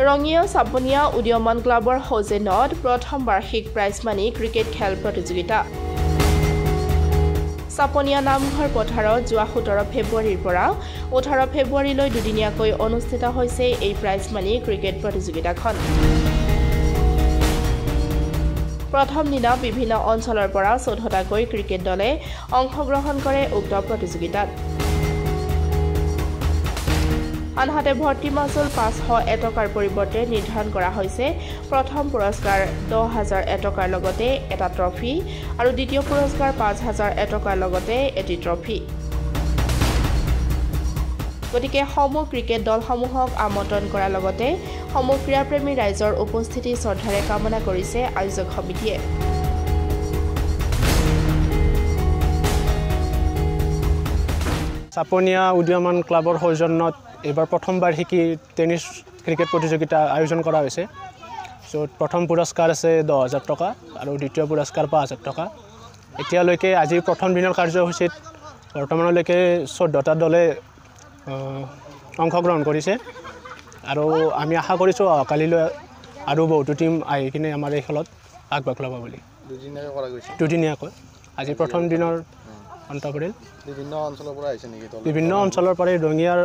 ৰঙিয়া চাপনিয়া উদীয়মান ক্লাবৰ সৌজন্যত প্ৰথম বাৰ্ষিক প্ৰাইজ মানি ক্ৰিকেট খেল প্ৰতিযোগিতা চাপনিয়া নামঘৰ পথাৰত যোৱা 17 ফেব্ৰুৱাৰীৰ পৰা 18 ফেব্ৰুৱাৰীলৈ দুদিনীয়াকৈ অনুষ্ঠিত হৈছে এই প্ৰাইজ মানি ক্ৰিকেট প্ৰতিযোগিতাখন প্ৰথম দিনা বিভিন্ন অঞ্চলৰ পৰা 14টাকৈ ক্ৰিকেট দলে অংশগ্ৰহণ কৰে উক্ত প্ৰতিযোগিতাত আনহাতে ভৰ্তি মাচুল 500 টকাৰ পৰিৱৰ্তে নিৰ্ধাৰণ কৰা হৈছে প্ৰথম পুৰস্কাৰ 10,000 টকাৰ লগতে এটা ট্ৰফি আৰু দ্বিতীয় পুৰস্কাৰ 5,000 টকাৰ লগতে এটি ট্ৰফি গতিকে সমূহ ক্ৰিকেট দলসমূহক আমন্ত্ৰণ কৰাৰ লগতে সমূহ ক্ৰীড়াপ্ৰেমী ৰাইজৰ উপস্থিতি শ্ৰদ্ধাৰে কামনা কৰিছে আয়োজক সমিতিয়ে চাপনিয়া উদীয়মান ক্লাবৰ সৌজন্যত এবাৰ প্ৰথমবাৰ টেনিছ ক্ৰিকেট প্ৰতিযোগিতা আয়োজন কৰা হৈছে য'ত প্ৰথম পুৰস্কাৰ আছে 10,000 টকা আৰু দ্বিতীয় পুৰস্কাৰ 5,000 টকা এতিয়ালৈকে আজি প্ৰথম দিনৰ কাৰ্যসূচীত বৰ্তমানলৈকে 14টা দলে অংশগ্ৰহণ কৰিছে আৰু আমি আশা কৰিছোঁ কালিলৈ আৰু বহুতো টিম আহি কিনে আমাৰ এই খেলত আগভাগ ল'ব বুলি দুদিনীয়াকৈ আজি প্ৰথম দিনৰ অন্ত পৰিল বিভিন্ন অঞ্চলৰ পৰা ৰঙিয়াৰ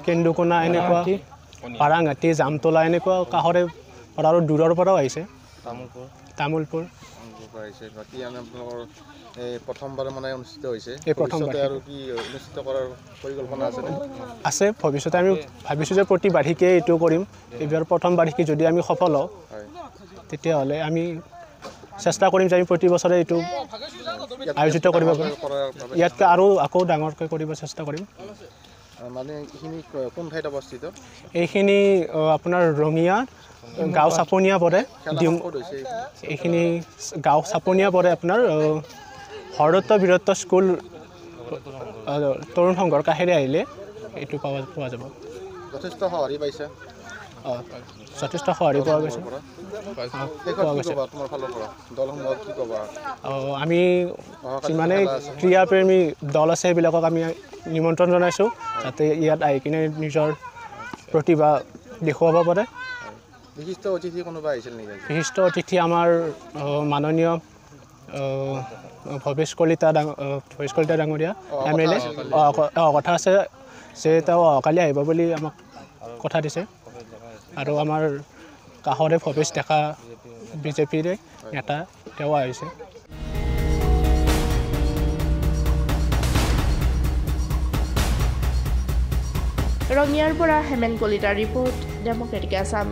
কেন্দুকোনা এনেকুৱা পাৰাঙাটি জামতলা এনেকুৱা কাষৰে আৰু দূৰৰ পৰাও আহিছে তামোলপুৰ আছে ভৱিষ্যতে আমি ভাবিছোঁ যে প্ৰতি বাৰ্ষিকে এইটো কৰিম এইবাৰ প্ৰথম বাৰ্ষিকী যদি আমি সফল হওঁ তেতিয়াহ'লে আমি চেষ্টা কৰিম যে আমি প্ৰতি বছৰে এইটো আয়োজিত কৰিব পাৰিম ইয়াতকৈ আৰু আকৌ ডাঙৰকৈ কৰিব চেষ্টা কৰিম এইখিনি আপোনাৰ ৰঙিয়া গাঁও চাপনিয়া পৰে এইখিনি গাঁও চাপনিয়া পৰে আপোনাৰ হৰদত্ত বীৰত্ব স্কুল তৰুণ সংঘৰ কাষেৰে আহিলে এইটো পোৱা যাব যথেষ্ট সঁহাৰি পাইছে যথেষ্ট সঁহাৰি পোৱা গৈছে আমি যিমানে ক্ৰীড়াপ্ৰেমী দল আছে সেইবিলাকক আমি নিমন্ত্ৰণ জনাইছোঁ যাতে ইয়াত আহি কিনে নিজৰ প্ৰতিভা দেখুৱাব পাৰে বিশিষ্ট অতিথি আমাৰ মাননীয় ভৱেশ কলিতা ডাঙৰীয়া MLA কথা আছে যে তেওঁ অহাকালি আহিব বুলি আমাক কথা দিছে আৰু আমাৰ কাষৰে ভৱেশ ডেকা বিজেপিৰে নেতা তেওঁ আহিছে ৰঙিয়াৰ পৰা হেমেন কলিতাৰ ৰিপৰ্ট ডেমক্ৰেটিক আছাম